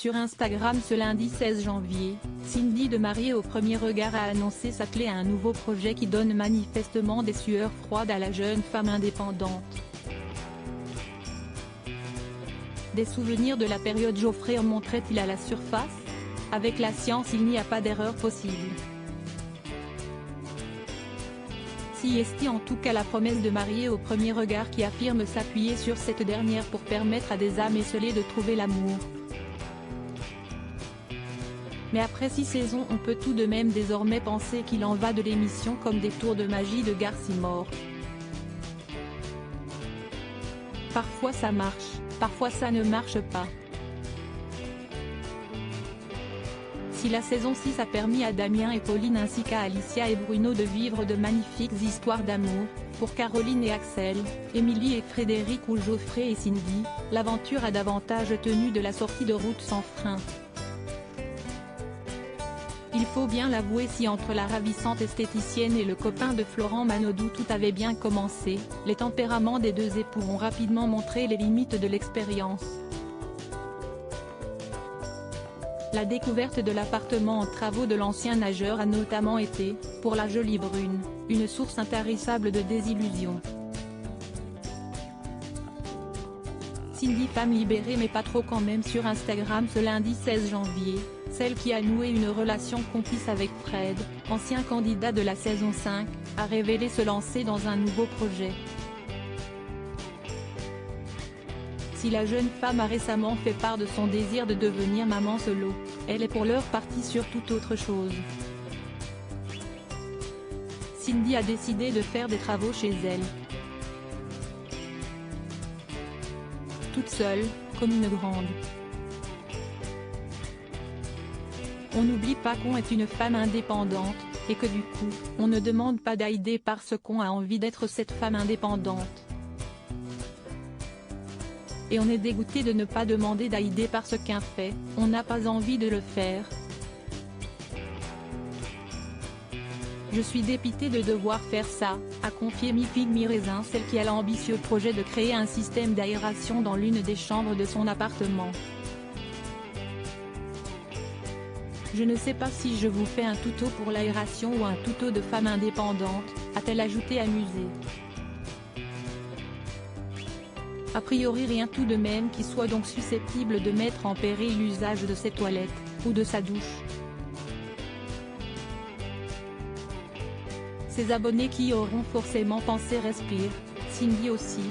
Sur Instagram ce lundi 16 janvier, Cindy de Mariée au premier regard a annoncé s'atteler à un nouveau projet qui donne manifestement des sueurs froides à la jeune femme indépendante. Des souvenirs de la période Geoffrey remonteraient-ils à la surface? Avec la science il n'y a pas d'erreur possible. Si est en tout cas la promesse de Mariée au premier regard qui affirme s'appuyer sur cette dernière pour permettre à des âmes esselées de trouver l'amour. Mais après 6 saisons on peut tout de même désormais penser qu'il en va de l'émission comme des tours de magie de Garcimore. Parfois ça marche, parfois ça ne marche pas. Si la saison 6 a permis à Damien et Pauline ainsi qu'à Alicia et Bruno de vivre de magnifiques histoires d'amour, pour Caroline et Axel, Émilie et Frédéric ou Geoffrey et Cindy, l'aventure a davantage tenu de la sortie de route sans frein. Il faut bien l'avouer, si entre la ravissante esthéticienne et le copain de Florent Manodou tout avait bien commencé, les tempéraments des deux époux ont rapidement montré les limites de l'expérience. La découverte de l'appartement en travaux de l'ancien nageur a notamment été, pour la jolie brune, une source intarissable de désillusion. Cindy, femme libérée mais pas trop quand même, sur Instagram ce lundi 16 janvier, celle qui a noué une relation complice avec Fred, ancien candidat de la saison 5, a révélé se lancer dans un nouveau projet. Si la jeune femme a récemment fait part de son désir de devenir maman solo, elle est pour l'heure partie sur toute autre chose. Cindy a décidé de faire des travaux chez elle. Toute seule, comme une grande. On n'oublie pas qu'on est une femme indépendante, et que du coup, on ne demande pas d'aider parce qu'on a envie d'être cette femme indépendante. Et on est dégoûté de ne pas demander d'aider parce qu'un fait, on n'a pas envie de le faire. Je suis dépitée de devoir faire ça, a confié mi-figue mi-raisin, celle qui a l'ambitieux projet de créer un système d'aération dans l'une des chambres de son appartement. Je ne sais pas si je vous fais un tuto pour l'aération ou un tuto de femme indépendante, a-t-elle ajouté amusée. A priori rien tout de même qui soit donc susceptible de mettre en péril l'usage de ses toilettes, ou de sa douche. Ses abonnés qui auront forcément pensé respire, Cindy aussi,